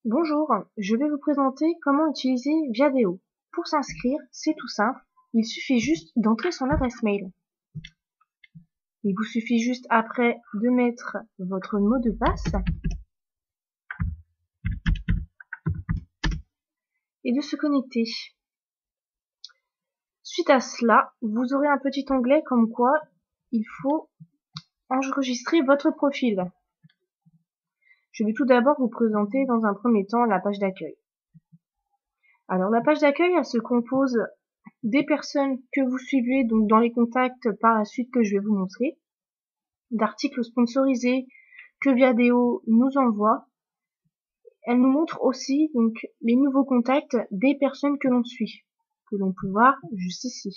Bonjour, je vais vous présenter comment utiliser Viadeo. Pour s'inscrire, c'est tout simple, il suffit juste d'entrer son adresse mail. Il vous suffit juste après de mettre votre mot de passe et de se connecter. Suite à cela, vous aurez un petit onglet comme quoi il faut enregistrer votre profil. Je vais tout d'abord vous présenter dans un premier temps la page d'accueil. Alors la page d'accueil, elle se compose des personnes que vous suivez donc dans les contacts par la suite que je vais vous montrer, d'articles sponsorisés que Viadeo nous envoie. Elle nous montre aussi donc les nouveaux contacts des personnes que l'on suit, que l'on peut voir juste ici.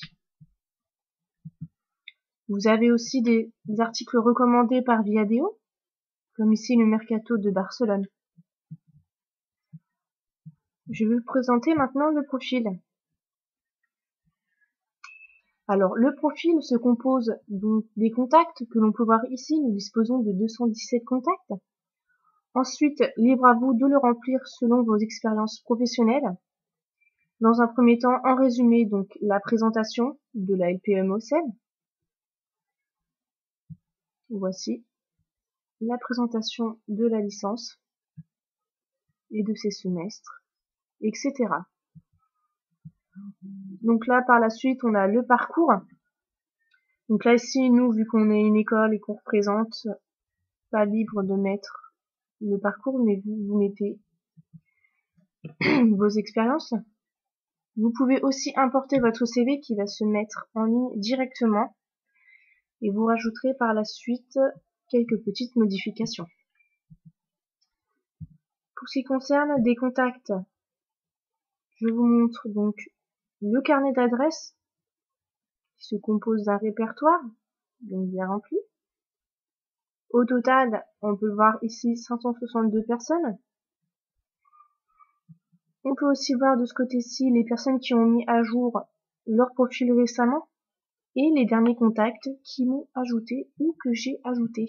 Vous avez aussi des articles recommandés par Viadeo, comme ici le Mercato de Barcelone. Je vais vous présenter maintenant le profil. Alors, le profil se compose donc des contacts que l'on peut voir ici. Nous disposons de 217 contacts. Ensuite, libre à vous de le remplir selon vos expériences professionnelles. Dans un premier temps, en résumé, donc la présentation de la LPE-MOCEN. Voici la présentation de la licence et de ses semestres, etc. Donc là, par la suite, on a le parcours. Donc là, ici, nous, vu qu'on est une école et qu'on représente, pas libre de mettre le parcours, mais vous mettez vos expériences. Vous pouvez aussi importer votre CV qui va se mettre en ligne directement et vous rajouterez par la suite quelques petites modifications. Pour ce qui concerne des contacts, je vous montre donc le carnet d'adresses qui se compose d'un répertoire, donc bien rempli. Au total, on peut voir ici 562 personnes. On peut aussi voir de ce côté-ci les personnes qui ont mis à jour leur profil récemment et les derniers contacts qui m'ont ajouté ou que j'ai ajouté.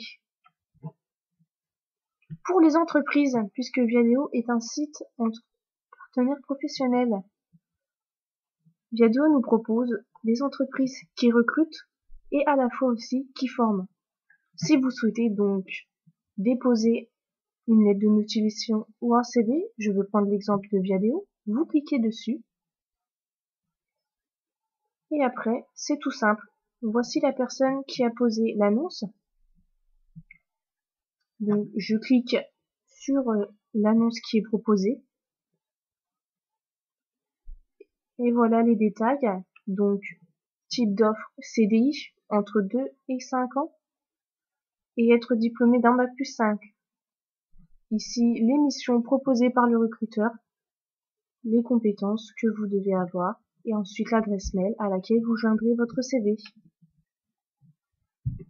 Pour les entreprises, puisque Viadeo est un site entre partenaires professionnels, Viadeo nous propose des entreprises qui recrutent et à la fois aussi qui forment. Si vous souhaitez donc déposer une lettre de motivation ou un CV, je veux prendre l'exemple de Viadeo, vous cliquez dessus et après c'est tout simple. Voici la personne qui a posé l'annonce. Donc je clique sur l'annonce qui est proposée et voilà les détails. Donc type d'offre CDI entre 2 et 5 ans et être diplômé d'un bac+5. Ici les missions proposées par le recruteur, les compétences que vous devez avoir et ensuite l'adresse mail à laquelle vous joindrez votre CV.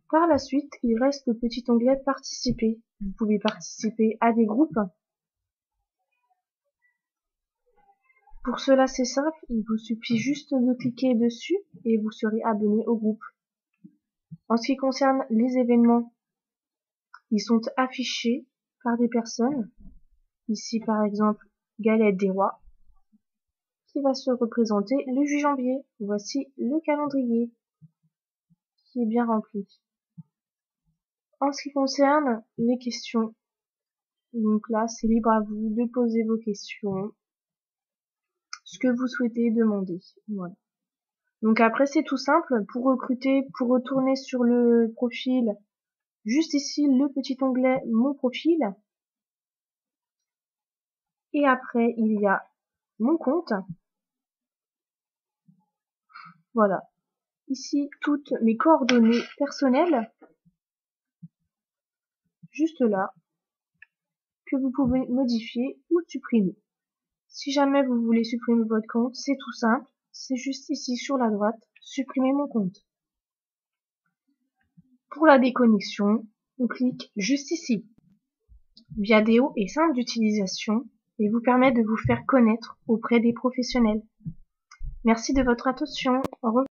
Par la suite, il reste le petit onglet participer. Vous pouvez participer à des groupes. Pour cela, c'est simple, il vous suffit juste de cliquer dessus et vous serez abonné au groupe. En ce qui concerne les événements, ils sont affichés par des personnes. Ici, par exemple, Galette des Rois, qui va se représenter le 8 janvier. Voici le calendrier, qui est bien rempli. En ce qui concerne les questions, donc là, c'est libre à vous de poser vos questions, ce que vous souhaitez demander. Voilà. Donc après, c'est tout simple. Pour recruter, pour retourner sur le profil, juste ici, le petit onglet Mon profil. Et après, il y a Mon compte. Voilà. Ici, toutes mes coordonnées personnelles. Juste là, que vous pouvez modifier ou supprimer. Si jamais vous voulez supprimer votre compte, c'est tout simple. C'est juste ici sur la droite, supprimer mon compte. Pour la déconnexion, on clique juste ici. Viadeo est simple d'utilisation et vous permet de vous faire connaître auprès des professionnels. Merci de votre attention. Au revoir.